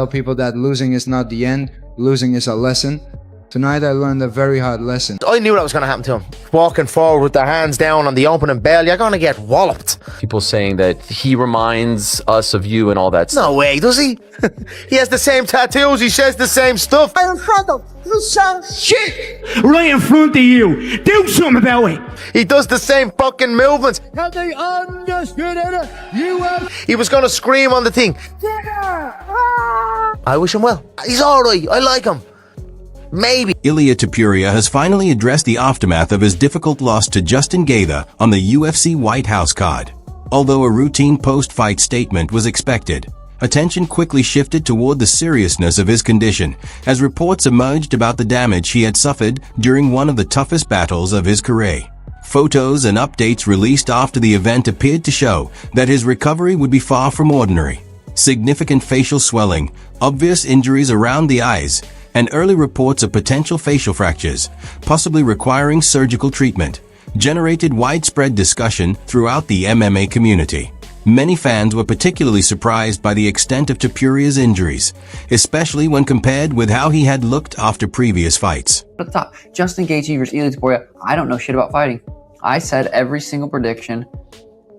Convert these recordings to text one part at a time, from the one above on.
Tell people that losing is not the end, losing is a lesson. Tonight I learned a very hard lesson. I knew that was going to happen to him. Walking forward with their hands down on the opening bell, you're going to get walloped. People saying that he reminds us of you and all that stuff. No way, does he? He has the same tattoos, he says the same stuff. In front of you, son. Shit! Right in front of you. Do something about it. He does the same fucking movements. Have they understood it? You have... He was going to scream on the thing. I wish him well. He's alright, I like him. Maybe. Ilia Topuria has finally addressed the aftermath of his difficult loss to Justin Gaethje on the UFC White House card. Although a routine post-fight statement was expected, attention quickly shifted toward the seriousness of his condition as reports emerged about the damage he had suffered during one of the toughest battles of his career. Photos and updates released after the event appeared to show that his recovery would be far from ordinary. Significant facial swelling, obvious injuries around the eyes, and early reports of potential facial fractures, possibly requiring surgical treatment, generated widespread discussion throughout the MMA community. Many fans were particularly surprised by the extent of Topuria's injuries, especially when compared with how he had looked after previous fights. At the top, Justin Gaethje versus Ilia Topuria. I don't know shit about fighting. I said every single prediction.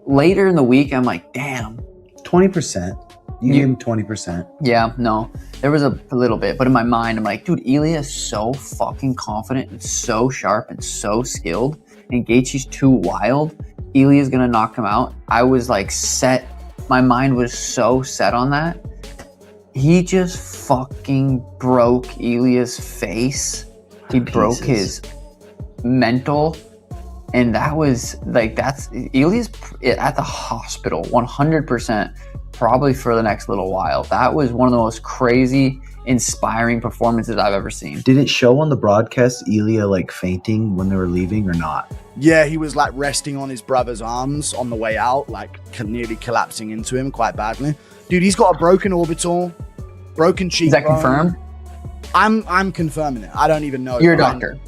Later in the week, I'm like, damn. 20%. You gave him 20%. Yeah, no. There was a little bit, but in my mind, I'm like, dude, Ilia is so fucking confident and so sharp and so skilled, and Gaethje's too wild. Ilia's gonna knock him out. I was like set. My mind was so set on that. He just fucking broke Ilia's face. He broke his mental. And that was like, Ilia's at the hospital 100%, probably for the next little while. That was one of the most crazy, inspiring performances I've ever seen. Did it show on the broadcast Ilia like fainting when they were leaving or not? Yeah, he was like resting on his brother's arms on the way out, like nearly collapsing into him quite badly. Dude, he's got a broken orbital, broken cheekbone. Is that confirmed? I'm confirming it. I don't even know. You're a doctor.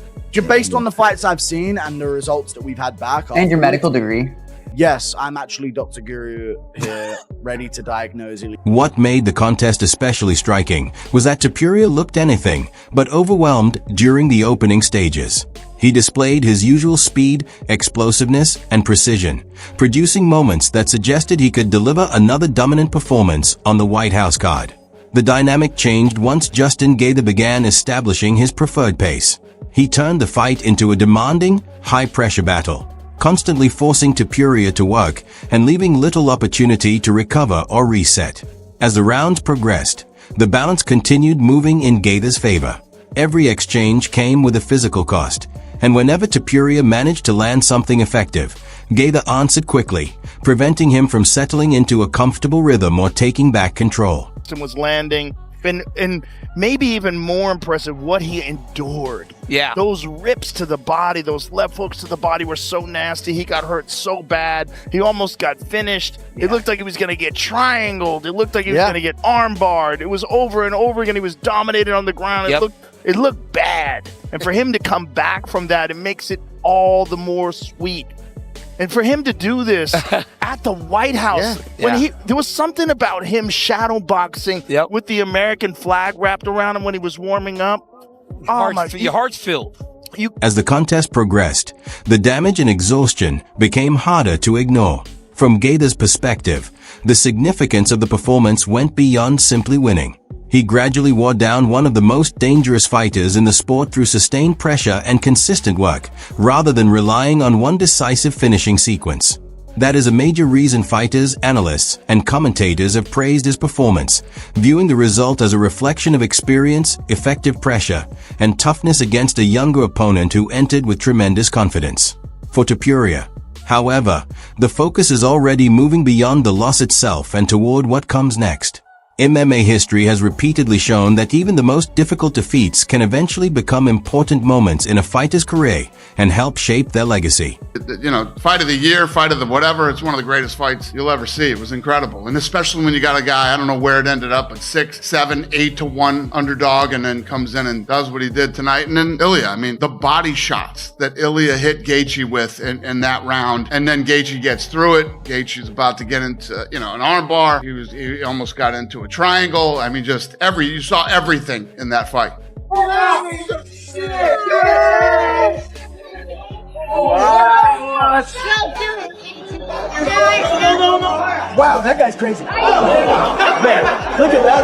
Based on the fights I've seen and the results that we've had back. And your medical degree. Yes, I'm actually Dr. Guru here, ready to diagnose Ilia. What made the contest especially striking was that Topuria looked anything but overwhelmed during the opening stages. He displayed his usual speed, explosiveness, and precision, producing moments that suggested he could deliver another dominant performance on the White House card. The dynamic changed once Justin Gaethje began establishing his preferred pace. He turned the fight into a demanding, high-pressure battle, constantly forcing Topuria to work and leaving little opportunity to recover or reset. As the rounds progressed, the balance continued moving in Gaethje's favor. Every exchange came with a physical cost, and whenever Topuria managed to land something effective, Gaethje answered quickly, preventing him from settling into a comfortable rhythm or taking back control. Was landing, and maybe even more impressive, what he endured. Yeah. Those rips to the body, those left hooks to the body were so nasty. He got hurt so bad. He almost got finished. Yeah. It looked like he was going to get triangled. It looked like he was going to get arm barred. It was over and over again. He was dominated on the ground. Yep. It looked bad. And for him to come back from that, it makes it all the more sweet. And for him to do this at the White House, there was something about him shadow boxing with the American flag wrapped around him when he was warming up. Your heart's filled. As the contest progressed, the damage and exhaustion became harder to ignore. From Gaethje's perspective, the significance of the performance went beyond simply winning. He gradually wore down one of the most dangerous fighters in the sport through sustained pressure and consistent work, rather than relying on one decisive finishing sequence. That is a major reason fighters, analysts, and commentators have praised his performance, viewing the result as a reflection of experience, effective pressure, and toughness against a younger opponent who entered with tremendous confidence. For Topuria, however, the focus is already moving beyond the loss itself and toward what comes next. MMA history has repeatedly shown that even the most difficult defeats can eventually become important moments in a fighter's career and help shape their legacy. You know, fight of the year, fight of the whatever, it's one of the greatest fights you'll ever see. It was incredible. And especially when you got a guy, I don't know where it ended up, but 6, 7, 8 to 1 underdog, and then comes in and does what he did tonight. And then Ilia, I mean, the body shots that Ilia hit Gaethje with in that round, and then Gaethje gets through it. Gaethje's about to get into, an arm bar. He almost got into into a triangle. I mean, just you saw everything in that fight. Wow, that guy's crazy. Man, look at that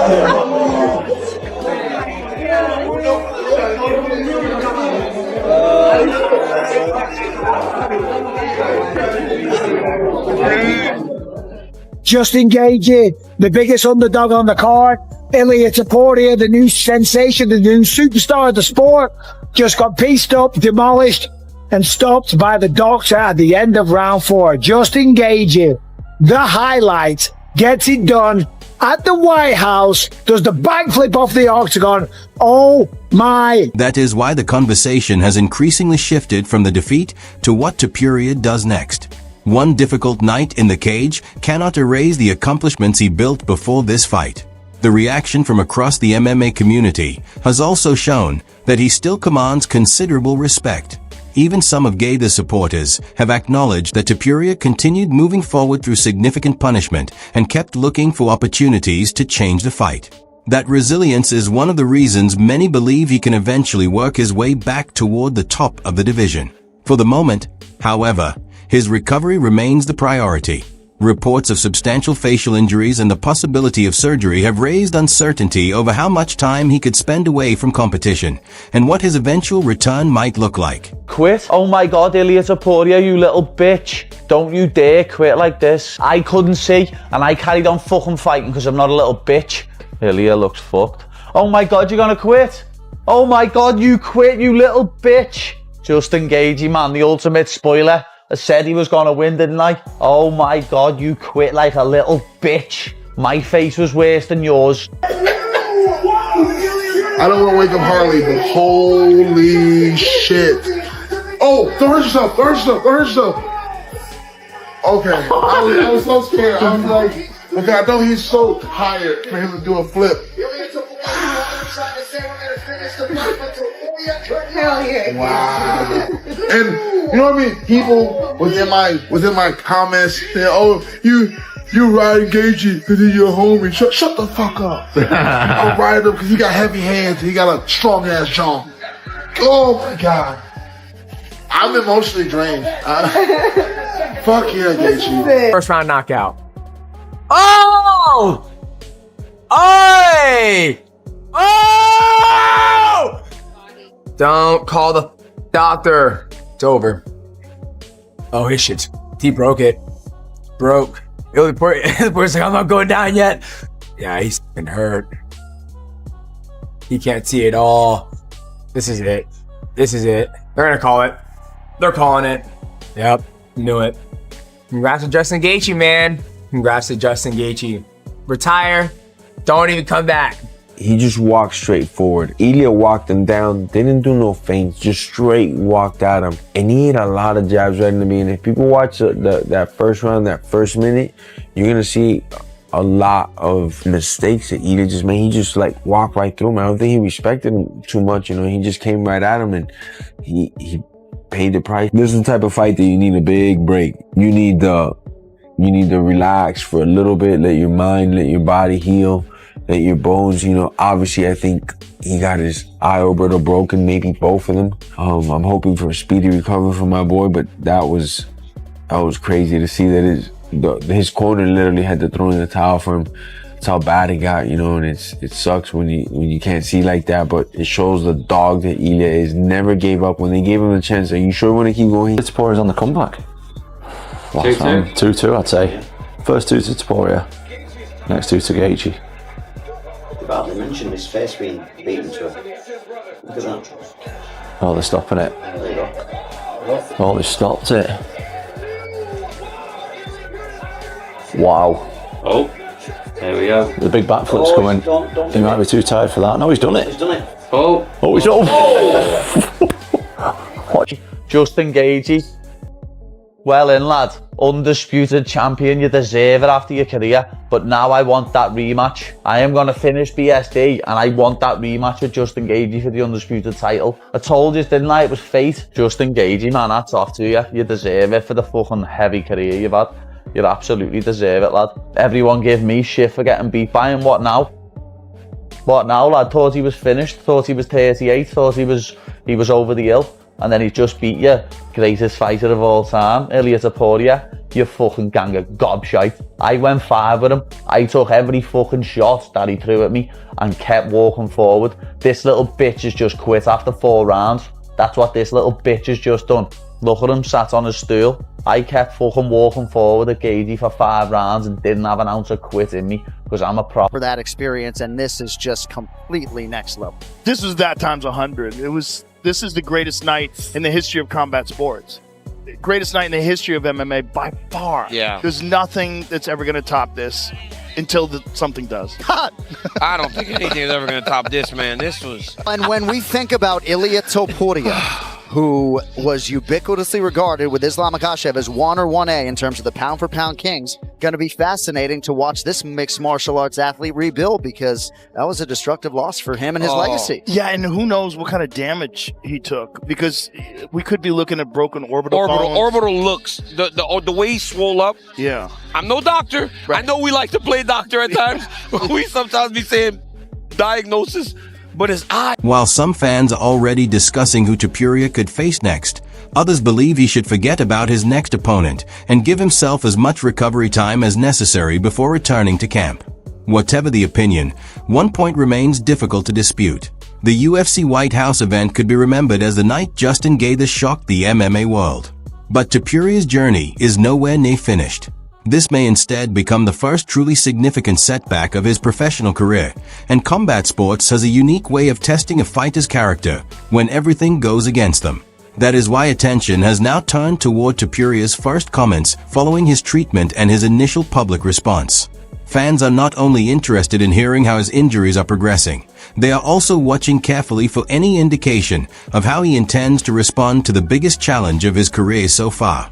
Justin Gaethje, the biggest underdog on the card. Ilia Topuria, the new sensation, the new superstar of the sport, just got pieced up, demolished, and stopped by the doctor at the end of round 4. Justin Gaethje, the highlight, gets it done at the White House, does the backflip off the octagon. Oh my. That is why the conversation has increasingly shifted from the defeat to what Topuria does next. One difficult night in the cage cannot erase the accomplishments he built before this fight. The reaction from across the MMA community has also shown that he still commands considerable respect. Even some of Gaethje's supporters have acknowledged that Topuria continued moving forward through significant punishment and kept looking for opportunities to change the fight. That resilience is one of the reasons many believe he can eventually work his way back toward the top of the division. For the moment, however, his recovery remains the priority. Reports of substantial facial injuries and the possibility of surgery have raised uncertainty over how much time he could spend away from competition and what his eventual return might look like. Quit? Oh my God, Ilia Topuria, you little bitch. Don't you dare quit like this. I couldn't see and I carried on fucking fighting because I'm not a little bitch. Ilia looks fucked. Oh my God, you're gonna quit? Oh my God, you quit, you little bitch. Justin Gaethje, man, the ultimate spoiler. I said he was gonna win, didn't I? Oh my God, you quit like a little bitch. My face was worse than yours. I don't want to wake up Harley, but holy shit. Oh, don't hurt yourself, don't hurt yourself, don't hurt yourself. Okay, I was so scared. I was like, okay, I know he's so tired for him to do a flip. Hell yeah. Wow. And you know what I mean? People within my comments saying, "Oh, you ride Gaethje because he's your homie." Shut the fuck up. I'm riding him because he got heavy hands and he got a strong ass jaw. Oh my God. I'm emotionally drained. Fuck yeah, Gaethje. First round knockout. Oh! Oi! Oh! Don't call the doctor. It's over. Oh, his shit's... He broke it. Broke. The boy's like, I'm not going down yet. Yeah, he's been hurt. He can't see it all. This is it. This is it. They're gonna call it. They're calling it. Yep, knew it. Congrats to Justin Gaethje, man. Congrats to Justin Gaethje. Retire. Don't even come back. He just walked straight forward. Ilia walked him down, didn't do no feints, just straight walked at him. And he hit a lot of jabs right in the beginning. If people watch that first round, that first minute, you're gonna see a lot of mistakes that Ilia just made. He just like walked right through him. I don't think he respected him too much, you know. He just came right at him and he paid the price. This is the type of fight that you need a big break. You need to relax for a little bit, let your mind, let your body heal. Let your bones, you know, obviously I think he got his eye orbital broken, maybe both of them. I'm hoping for a speedy recovery for my boy, but that was crazy to see that his corner literally had to throw in the towel for him. That's how bad it got, you know, and it sucks when you can't see like that, but it shows the dog that Ilia is. Never gave up when they gave him the chance. Are you sure you want to keep going? Topuria's on the comeback. 2-2, I'd say. First 2 to Topuria, next 2 to Gaethje. Hardly mentioned his face being beaten to it. Look at that. Oh, they're stopping it. There you go. Oh, they stopped it. Wow. Oh, there we go. The big backflip's coming. He might be too tired for that. No, he's done it. He's done it. Oh. Oh, he's done it. Justin Gaethje. Well in, lad. Undisputed champion. You deserve it after your career. But now I want that rematch. I am going to finish BSD and I want that rematch with Justin Gaethje for the undisputed title. I told you, didn't I? It was fate. Justin Gaethje, man, that's off to you. You deserve it for the fucking heavy career you've had. You absolutely deserve it, lad. Everyone gave me shit for getting beat by him. What now? What now, lad? Thought he was finished, thought he was 38, thought he was over the hill, and then he just beat you. Greatest fighter of all time, Ilia Topuria. You fucking gang of gobshite. I went 5 with him. I took every fucking shot that he threw at me and kept walking forward. This little bitch has just quit after 4 rounds. That's what this little bitch has just done. Look at him, sat on his stool. I kept fucking walking forward at Gaethje for 5 rounds and didn't have an ounce of quit in me because I'm a prop. For that experience, and this is just completely next level. This was that times 100. This is the greatest night in the history of combat sports. Greatest night in the history of MMA by far. Yeah. There's nothing that's ever going to top this until something does. I don't think anything's ever going to top this, man. This was... And when we think about Ilia Topuria, who was ubiquitously regarded with Islam Makhachev as 1 or 1A in terms of the pound-for-pound kings, going to be fascinating to watch this mixed martial arts athlete rebuild, because that was a destructive loss for him and his legacy. Yeah, and who knows what kind of damage he took, because we could be looking at broken orbital bones. Orbital looks, the way he swole up. Yeah. I'm no doctor. Right. I know we like to play doctor at times. We sometimes be saying diagnosis. But his eye. While some fans are already discussing who Topuria could face next, others believe he should forget about his next opponent and give himself as much recovery time as necessary before returning to camp. Whatever the opinion, one point remains difficult to dispute. The UFC White House event could be remembered as the night Justin Gaethje shocked the MMA world. But Topuria's journey is nowhere near finished. This may instead become the first truly significant setback of his professional career, and combat sports has a unique way of testing a fighter's character when everything goes against them. That is why attention has now turned toward Topuria's first comments following his treatment and his initial public response. Fans are not only interested in hearing how his injuries are progressing, they are also watching carefully for any indication of how he intends to respond to the biggest challenge of his career so far.